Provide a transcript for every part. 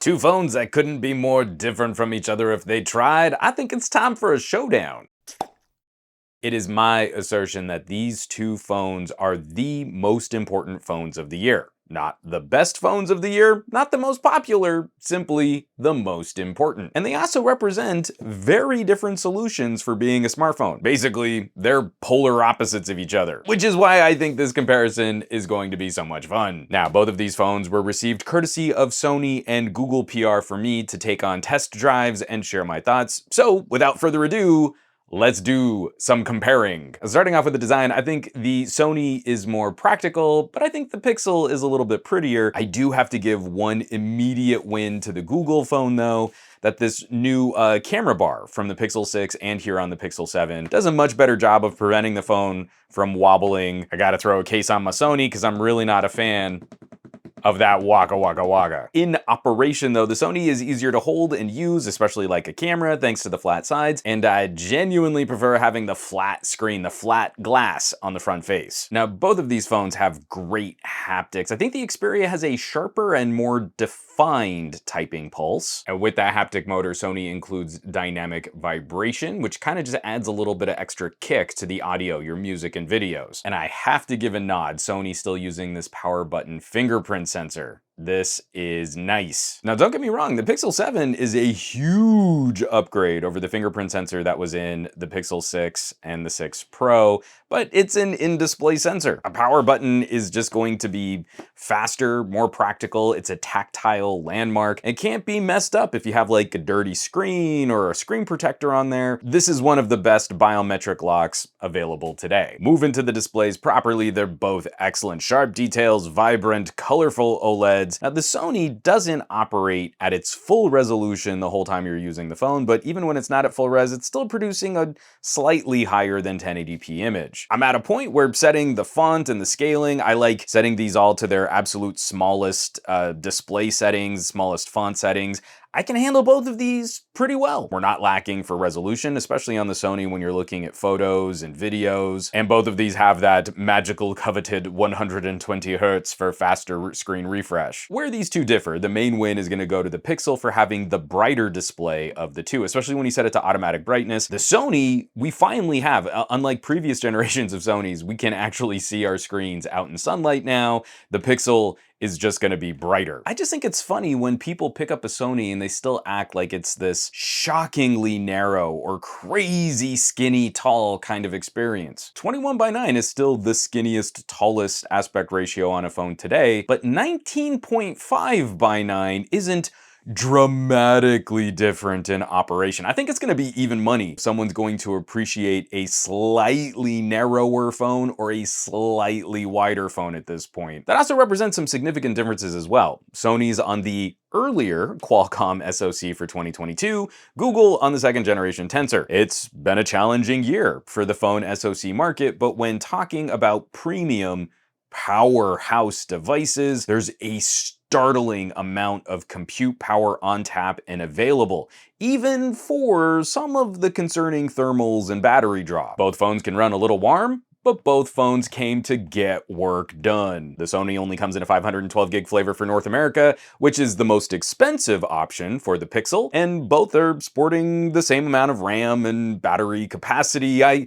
Two phones that couldn't be more different from each other if they tried. I think it's time for a showdown. It is my assertion that these two phones are the most important phones of the year. Not the best phones of the year, not the most popular, simply the most important. And they also represent very different solutions for being a smartphone. Basically, they're polar opposites of each other, which is why I think this comparison is going to be so much fun. Now, both of these phones were received courtesy of Sony and Google PR for me to take on test drives and share my thoughts. So, without further ado, let's do some comparing. Starting off with the design, I think the Sony is more practical, but I think the Pixel is a little bit prettier. I do have to give one immediate win to the Google phone though, that this new camera bar from the Pixel 6 and here on the Pixel 7 does a much better job of preventing the phone from wobbling. I gotta throw a case on my Sony because I'm really not a fan of that waka waka waka. In operation though, the Sony is easier to hold and use, especially like a camera, thanks to the flat sides, and I genuinely prefer having the flat screen, the flat glass on the front face. Now, both of these phones have great haptics. I think the Xperia has a sharper and more defined typing pulse. And with that haptic motor, Sony includes dynamic vibration, which kind of just adds a little bit of extra kick to the audio, your music and videos. And I have to give a nod, Sony's still using this power button fingerprint sensor. This is nice. Now, don't get me wrong, the Pixel 7 is a huge upgrade over the fingerprint sensor that was in the Pixel 6 and the 6 Pro, but it's an in-display sensor. A power button is just going to be faster, more practical. It's a tactile landmark. It can't be messed up if you have like a dirty screen or a screen protector on there. This is one of the best biometric locks available today. Move into the displays properly. They're both excellent. Sharp details, vibrant, colorful OLEDs. Now, the Sony doesn't operate at its full resolution the whole time you're using the phone, but even when it's not at full res, it's still producing a slightly higher than 1080p image. I'm at a point where setting the font and the scaling, I like setting these all to their absolute smallest display settings, smallest font settings. I can handle both of these pretty well. We're not lacking for resolution, especially on the Sony when you're looking at photos and videos. And both of these have that magical coveted 120 Hertz for faster screen refresh. Where these two differ, the main win is gonna go to the Pixel for having the brighter display of the two, especially when you set it to automatic brightness. The Sony, we finally have, unlike previous generations of Sonys, we can actually see our screens out in sunlight now. The Pixel is just gonna be brighter. I just think it's funny when people pick up a Sony and they still act like it's this shockingly narrow or crazy skinny tall kind of experience. 21:9 is still the skinniest, tallest aspect ratio on a phone today, but 19.5:9 isn't dramatically different in operation. I think it's gonna be even money. Someone's going to appreciate a slightly narrower phone or a slightly wider phone at this point. That also represents some significant differences as well. Sony's on the earlier Qualcomm SoC for 2022, Google on the second generation Tensor. It's been a challenging year for the phone SoC market, but when talking about premium powerhouse devices, there's a startling amount of compute power on tap and available, even for some of the concerning thermals and battery draw. Both phones can run a little warm, but both phones came to get work done. The Sony only comes in a 512 gig flavor for North America, which is the most expensive option for the Pixel, and both are sporting the same amount of RAM and battery capacity. I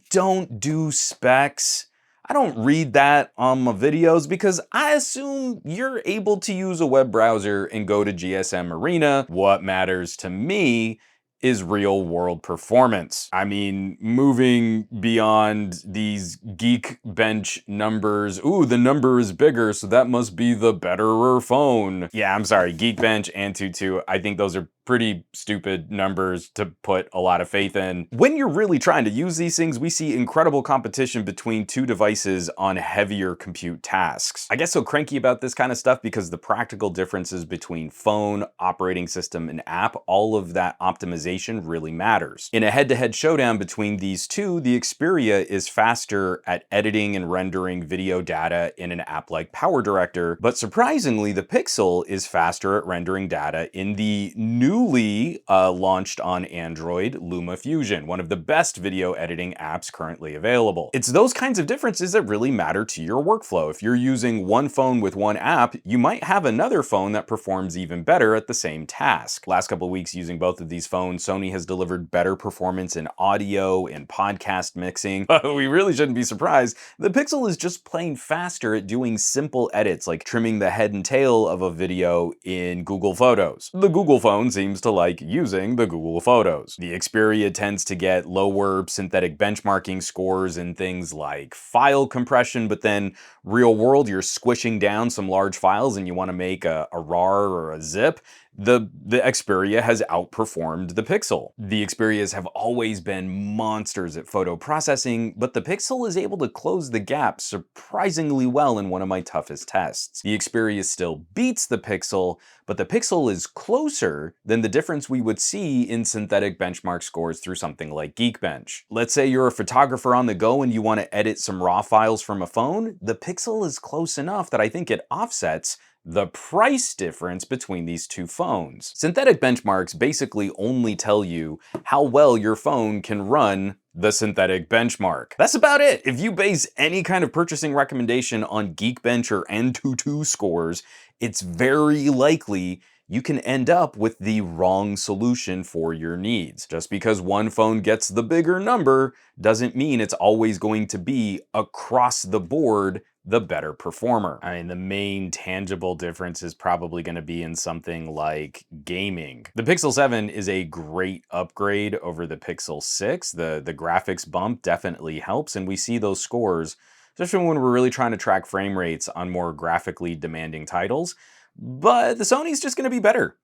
don't do specs. I don't read that on my videos because I assume you're able to use a web browser and go to GSM Arena. What matters to me is real world performance. I mean, moving beyond these Geekbench numbers, ooh, the number is bigger, so that must be the betterer phone. Yeah, I'm sorry, Geekbench and Antutu, I think those are pretty stupid numbers to put a lot of faith in. When you're really trying to use these things, we see incredible competition between two devices on heavier compute tasks. I get so cranky about this kind of stuff because the practical differences between phone, operating system, and app, all of that optimization really matters. In a head-to-head showdown between these two, the Xperia is faster at editing and rendering video data in an app like PowerDirector, but surprisingly, the Pixel is faster at rendering data in the new newly launched on Android, LumaFusion, one of the best video editing apps currently available. It's those kinds of differences that really matter to your workflow. If you're using one phone with one app, you might have another phone that performs even better at the same task. Last couple of weeks using both of these phones, Sony has delivered better performance in audio and podcast mixing. We really shouldn't be surprised. The Pixel is just plain faster at doing simple edits like trimming the head and tail of a video in Google Photos. The Google phone seems to like using the Google Photos. The Xperia tends to get lower synthetic benchmarking scores in things like file compression, but then real world, you're squishing down some large files and you want to make a RAR or a zip. The Xperia has outperformed the Pixel. The Xperias have always been monsters at photo processing, but the Pixel is able to close the gap surprisingly well in one of my toughest tests. The Xperia still beats the Pixel, but the Pixel is closer than the difference we would see in synthetic benchmark scores through something like Geekbench. Let's say you're a photographer on the go and you want to edit some RAW files from a phone. The Pixel is close enough that I think it offsets the price difference between these two phones. Synthetic benchmarks basically only tell you how well your phone can run the synthetic benchmark. That's about it. If you base any kind of purchasing recommendation on Geekbench or Antutu scores, it's very likely you can end up with the wrong solution for your needs. Just because one phone gets the bigger number doesn't mean it's always going to be across the board the better performer. I mean, the main tangible difference is probably going to be in something like gaming. The Pixel 7 is a great upgrade over the Pixel 6. The graphics bump definitely helps, and we see those scores, especially when we're really trying to track frame rates on more graphically demanding titles. But the Sony's just going to be better.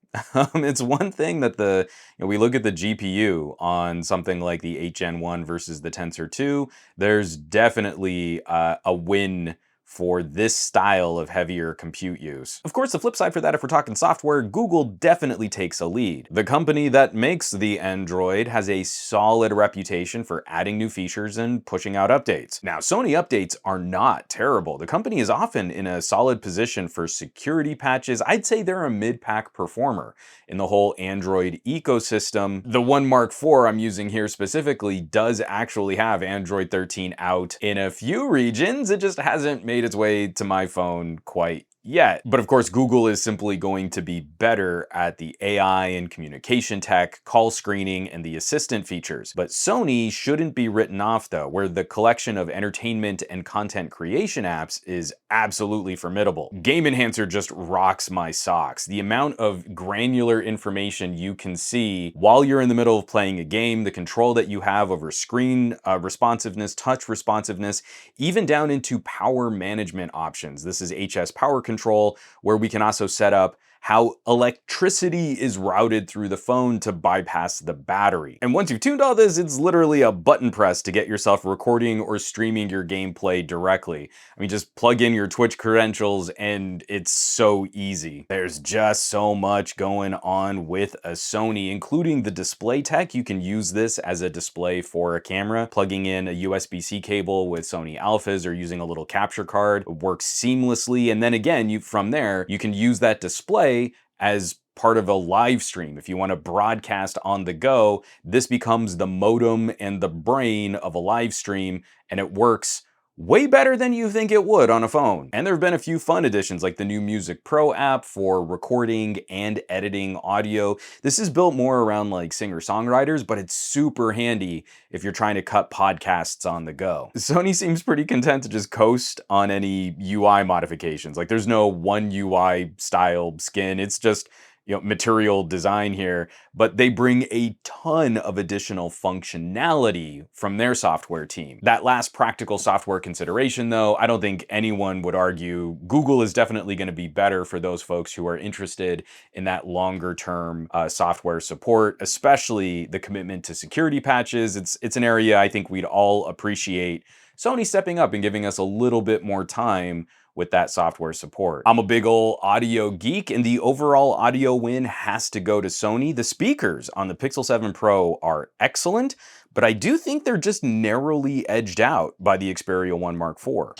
It's one thing that we look at the GPU on something like the 8 Gen 1 versus the Tensor 2. There's definitely a win for this style of heavier compute use. Of course, the flip side for that, if we're talking software, Google definitely takes a lead. The company that makes the Android has a solid reputation for adding new features and pushing out updates. Now, Sony updates are not terrible. The company is often in a solid position for security patches. I'd say they're a mid-pack performer in the whole Android ecosystem. The One Mark IV I'm using here specifically does actually have Android 13 out in a few regions. It just hasn't made its way to my phone quite yet. But of course, Google is simply going to be better at the AI and communication tech, call screening, and the assistant features. But Sony shouldn't be written off though, where the collection of entertainment and content creation apps is absolutely formidable. Game Enhancer just rocks my socks. The amount of granular information you can see while you're in the middle of playing a game, the control that you have over screen responsiveness, touch responsiveness, even down into power management options. This is HS Power Control, where we can also set up how electricity is routed through the phone to bypass the battery. And once you've tuned all this, it's literally a button press to get yourself recording or streaming your gameplay directly. I mean, just plug in your Twitch credentials and it's so easy. There's just so much going on with a Sony, including the display tech. You can use this as a display for a camera, plugging in a USB-C cable with Sony Alphas or using a little capture card. It works seamlessly. And then again, from there, you can use that display as part of a live stream. If you want to broadcast on the go, this becomes the modem and the brain of a live stream, and it works way better than you think it would on a phone. And there have been a few fun additions like the new Music Pro app for recording and editing audio. This is built more around like singer-songwriters, but it's super handy if you're trying to cut podcasts on the go. Sony seems pretty content to just coast on any UI modifications. Like there's no one UI style skin. It's just material design here, but they bring a ton of additional functionality from their software team. That last practical software consideration though, I don't think anyone would argue. Google is definitely going to be better for those folks who are interested in that longer term software support, especially the commitment to security patches. It's an area I think we'd all appreciate Sony stepping up and giving us a little bit more time with that software support. I'm a big ol' audio geek, and the overall audio win has to go to Sony. The speakers on the Pixel 7 Pro are excellent, but I do think they're just narrowly edged out by the Xperia One Mark IV.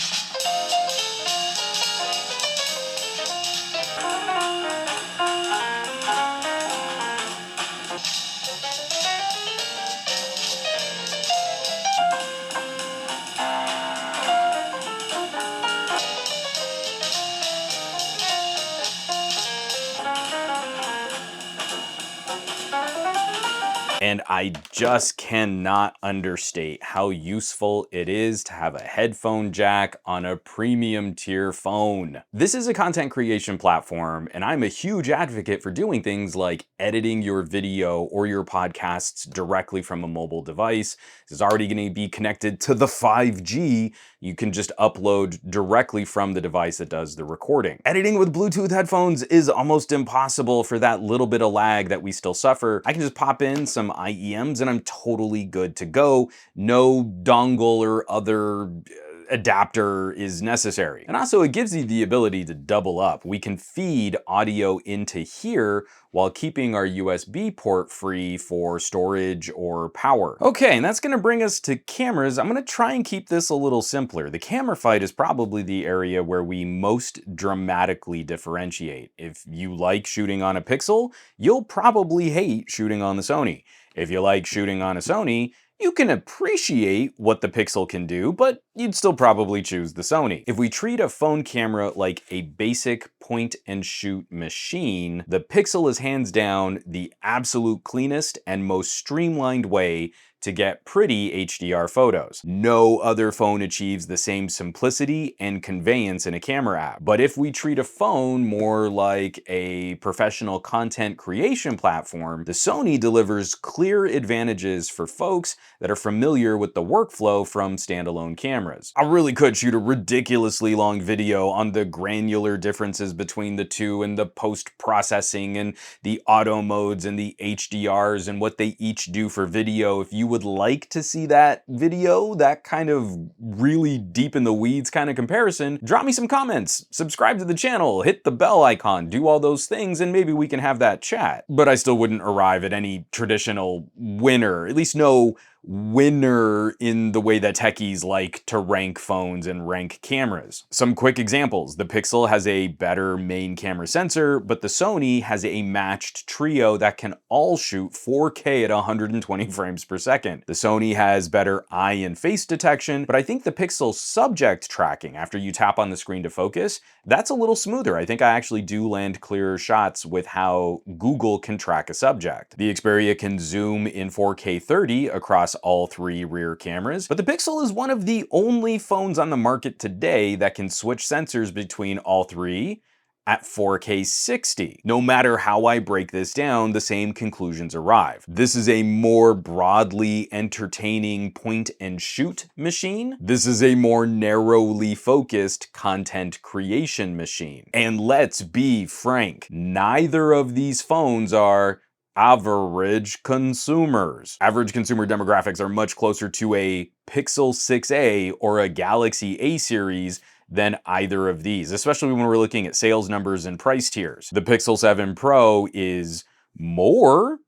And I just cannot understate how useful it is to have a headphone jack on a premium tier phone. This is a content creation platform, and I'm a huge advocate for doing things like editing your video or your podcasts directly from a mobile device. This is already going to be connected to the 5G. You can just upload directly from the device that does the recording. Editing with Bluetooth headphones is almost impossible for that little bit of lag that we still suffer. I can just pop in some IEMs and I'm totally good to go. No dongle or other adapter is necessary. And also it gives you the ability to double up. We can feed audio into here while keeping our USB port free for storage or power. Okay, and that's gonna bring us to cameras. I'm gonna try and keep this a little simpler. The camera fight is probably the area where we most dramatically differentiate. If you like shooting on a Pixel, you'll probably hate shooting on the Sony. If you like shooting on a Sony, you can appreciate what the Pixel can do, but you'd still probably choose the Sony. If we treat a phone camera like a basic point and shoot machine, the Pixel is hands down the absolute cleanest and most streamlined way to get pretty HDR photos. No other phone achieves the same simplicity and conveyance in a camera app. But if we treat a phone more like a professional content creation platform, the Sony delivers clear advantages for folks that are familiar with the workflow from standalone cameras. I really could shoot a ridiculously long video on the granular differences between the two and the post-processing and the auto modes and the HDRs and what they each do for video. If you would like to see that video, that kind of really deep in the weeds kind of comparison, drop me some comments, subscribe to the channel, hit the bell icon, do all those things, and maybe we can have that chat. But I still wouldn't arrive at any traditional winner, at least no winner in the way that techies like to rank phones and rank cameras. Some quick examples. The Pixel has a better main camera sensor, but the Sony has a matched trio that can all shoot 4K at 120 frames per second. The Sony has better eye and face detection, but I think the Pixel's subject tracking, after you tap on the screen to focus, that's a little smoother. I think I actually do land clearer shots with how Google can track a subject. The Xperia can zoom in 4K 30 across all three rear cameras, but the Pixel is one of the only phones on the market today that can switch sensors between all three at 4K 60. No matter how I break this down, the same conclusions arrive. This is a more broadly entertaining point and shoot machine. This is a more narrowly focused content creation machine. And let's be frank, neither of these phones are average consumers. Average consumer demographics are much closer to a Pixel 6a or a Galaxy A series than either of these, especially when we're looking at sales numbers and price tiers. The Pixel 7 Pro is more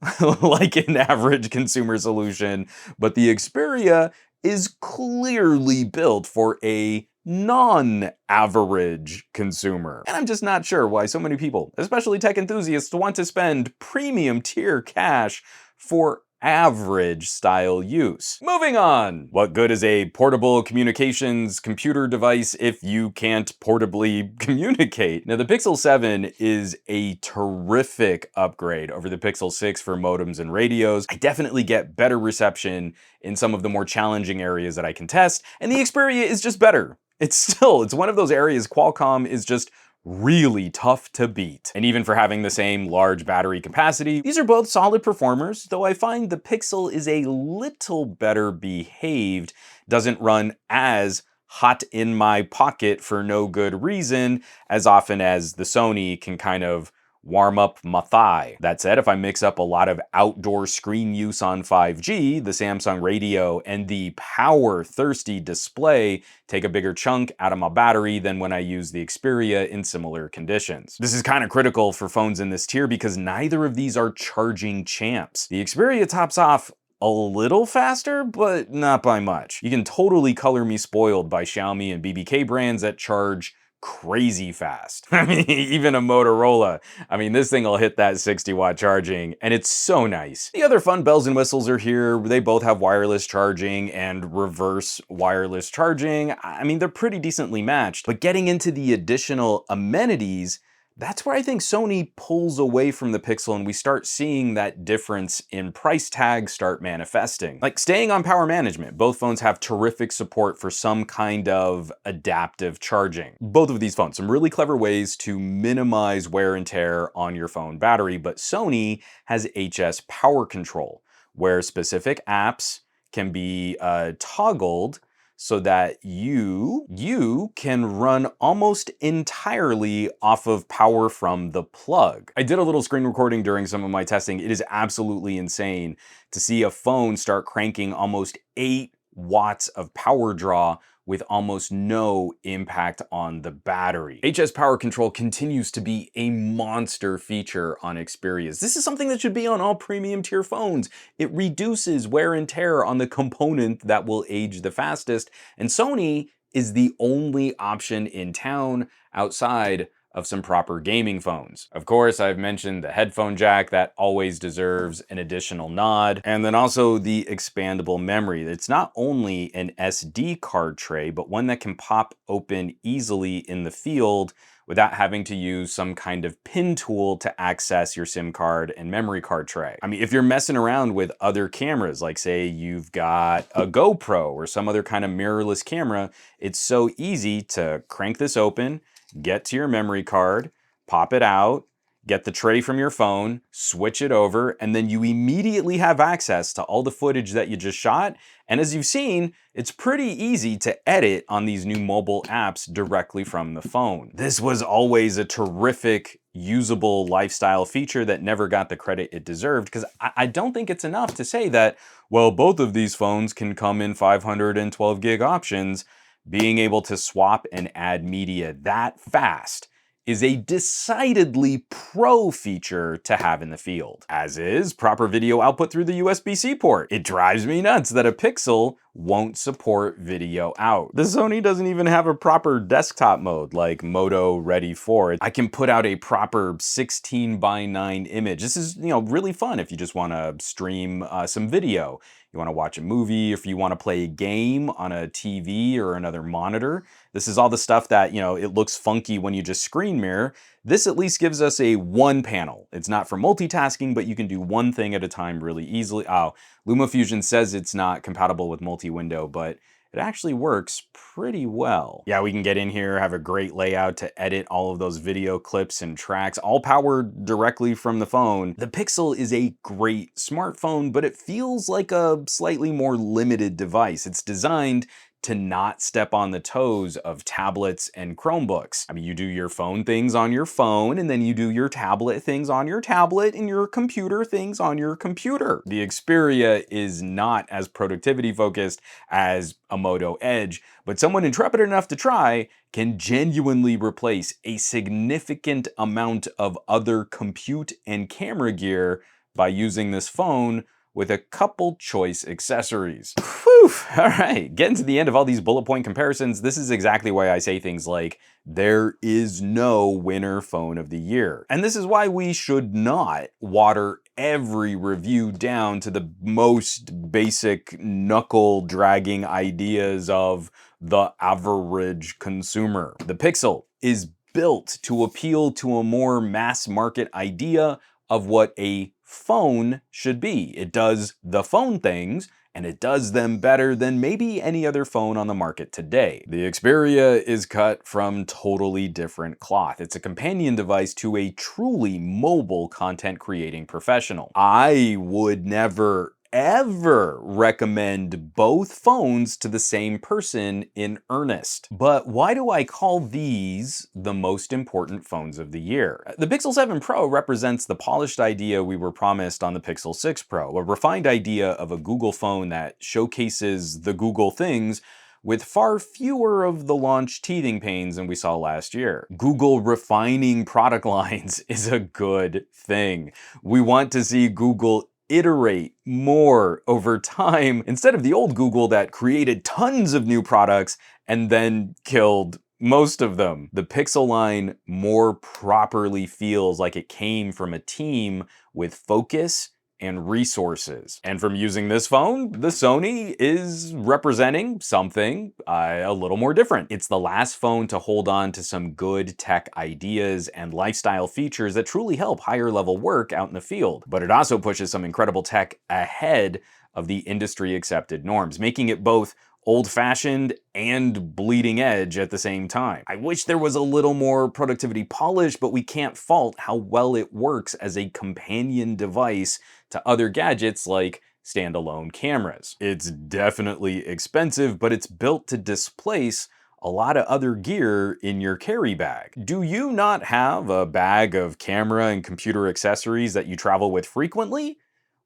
like an average consumer solution, but the Xperia is clearly built for a non-average consumer. And I'm just not sure why so many people, especially tech enthusiasts, want to spend premium tier cash for average style use. Moving on! What good is a portable communications computer device if you can't portably communicate? Now, the Pixel 7 is a terrific upgrade over the Pixel 6 for modems and radios. I definitely get better reception in some of the more challenging areas that I can test, and the Xperia is just better. It's one of those areas Qualcomm is just really tough to beat. And even for having the same large battery capacity, these are both solid performers, though I find the Pixel is a little better behaved, doesn't run as hot in my pocket for no good reason as often as the Sony can kind of warm up my thigh. That said, if I mix up a lot of outdoor screen use on 5G, the Samsung radio and the power-thirsty display take a bigger chunk out of my battery than when I use the Xperia in similar conditions. This is kind of critical for phones in this tier because neither of these are charging champs. The Xperia tops off a little faster, but not by much. You can totally color me spoiled by Xiaomi and BBK brands that charge crazy fast. I mean, even a Motorola. I mean, this thing will hit that 60-watt charging, and it's so nice. The other fun bells and whistles are here. They both have wireless charging and reverse wireless charging. I mean, they're pretty decently matched, but getting into the additional amenities, That's where I think Sony pulls away from the Pixel and we start seeing that difference in price tags start manifesting. Like staying on power management, both phones have terrific support for some kind of adaptive charging. Both of these phones, some really clever ways to minimize wear and tear on your phone battery, but Sony has HS Power Control, where specific apps can be toggled so that you can run almost entirely off of power from the plug. I did a little screen recording during some of my testing. It is absolutely insane to see a phone start cranking almost 8 watts of power draw with almost no impact on the battery. HS Power Control continues to be a monster feature on Xperia's. This is something that should be on all premium tier phones. It reduces wear and tear on the component that will age the fastest, and Sony is the only option in town outside of some proper gaming phones. Of course, I've mentioned the headphone jack, that always deserves an additional nod. And then also the expandable memory. It's not only an SD card tray, but one that can pop open easily in the field without having to use some kind of pin tool to access your SIM card and memory card tray. I mean, if you're messing around with other cameras, like say you've got a GoPro or some other kind of mirrorless camera, it's so easy to crank this open, get to your memory card, pop it out, get the tray from your phone, switch it over, and then you immediately have access to all the footage that you just shot. And as you've seen, it's pretty easy to edit on these new mobile apps directly from the phone. This was always a terrific, usable lifestyle feature that never got the credit it deserved, because I don't think it's enough to say that, well, both of these phones can come in 512 gig options. Being able to swap and add media that fast is a decidedly pro feature to have in the field, as is proper video output through the USB-C port. It drives me nuts that a Pixel won't support video out. The Sony doesn't even have a proper desktop mode like Moto Ready 4. I can put out a proper 16:9 image. This is, really fun if you just want to stream some video. You want to watch a movie, if you want to play a game on a TV or another monitor. This is all the stuff that, it looks funky when you just screen mirror. This at least gives us a one panel. It's not for multitasking, but you can do one thing at a time really easily. Oh, LumaFusion says it's not compatible with multi-window, but it actually works pretty well. Yeah, we can get in here, have a great layout to edit all of those video clips and tracks, all powered directly from the phone. The Pixel is a great smartphone, but it feels like a slightly more limited device. It's designed to not step on the toes of tablets and Chromebooks. I mean, you do your phone things on your phone, and then you do your tablet things on your tablet, and your computer things on your computer. The Xperia is not as productivity focused as a Moto Edge, but someone intrepid enough to try can genuinely replace a significant amount of other compute and camera gear by using this phone with a couple choice accessories. Whew, all right, getting to the end of all these bullet point comparisons, this is exactly why I say things like, there is no winner phone of the year. And this is why we should not water every review down to the most basic knuckle-dragging ideas of the average consumer. The Pixel is built to appeal to a more mass market idea of what a phone should be. It does the phone things, and it does them better than maybe any other phone on the market today. The Xperia is cut from totally different cloth. It's a companion device to a truly mobile content creating professional. I would never ever recommend both phones to the same person in earnest. But why do I call these the most important phones of the year? The Pixel 7 Pro represents the polished idea we were promised on the Pixel 6 Pro, a refined idea of a Google phone that showcases the Google things with far fewer of the launch teething pains than we saw last year. Google refining product lines is a good thing. We want to see Google iterate more over time instead of the old Google that created tons of new products and then killed most of them. The Pixel line more properly feels like it came from a team with focus and resources. And from using this phone, the Sony is representing something a little more different. It's the last phone to hold on to some good tech ideas and lifestyle features that truly help higher level work out in the field. But it also pushes some incredible tech ahead of the industry accepted norms, making it both old-fashioned and bleeding edge at the same time. I wish there was a little more productivity polish, but we can't fault how well it works as a companion device to other gadgets like standalone cameras. It's definitely expensive, but it's built to displace a lot of other gear in your carry bag. Do you not have a bag of camera and computer accessories that you travel with frequently?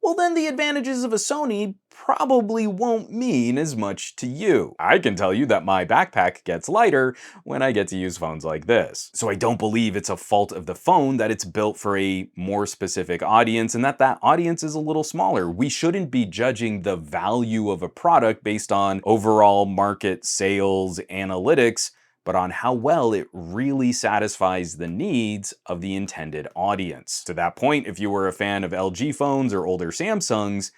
Well, then the advantages of a Sony probably won't mean as much to you. I can tell you that my backpack gets lighter when I get to use phones like this. So I don't believe it's a fault of the phone that it's built for a more specific audience and that audience is a little smaller. We shouldn't be judging the value of a product based on overall market sales analytics, but on how well it really satisfies the needs of the intended audience. To that point, if you were a fan of LG phones or older Samsungs,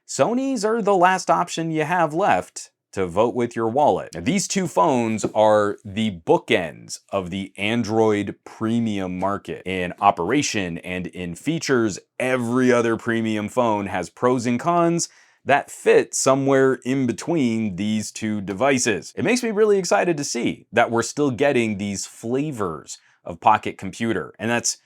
Sonys are the last option you have left to vote with your wallet. Now, these two phones are the bookends of the Android premium market. In operation and in features, every other premium phone has pros and cons that fit somewhere in between these two devices. It makes me really excited to see that we're still getting these flavors of pocket computer, and that's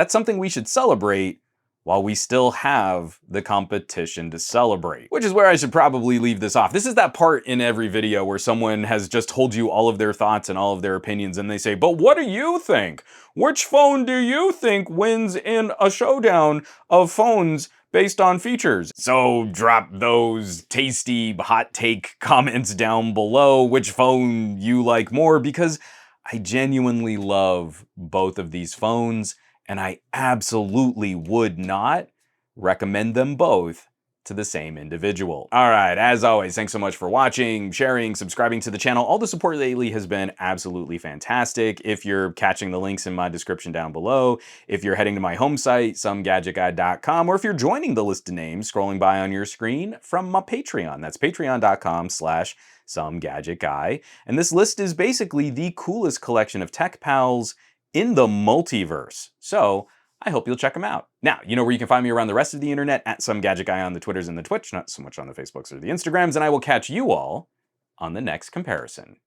something we should celebrate while we still have the competition to celebrate. Which is where I should probably leave this off. This is that part in every video where someone has just told you all of their thoughts and all of their opinions, and they say, but what do you think? Which phone do you think wins in a showdown of phones based on features? So drop those tasty hot take comments down below which phone you like more, because I genuinely love both of these phones and I absolutely would not recommend them both to the same individual. All right, as always, thanks so much for watching, sharing, subscribing to the channel. All the support lately has been absolutely fantastic. If you're catching the links in my description down below, if you're heading to my home site, somegadgetguy.com, or if you're joining the list of names scrolling by on your screen from my Patreon, that's patreon.com/somegadgetguy. And this list is basically the coolest collection of tech pals in the multiverse. So I hope you'll check them out. Now, you know where you can find me around the rest of the internet, at somegadgetguy on the Twitters and the Twitch, not so much on the Facebooks or the Instagrams, and I will catch you all on the next comparison.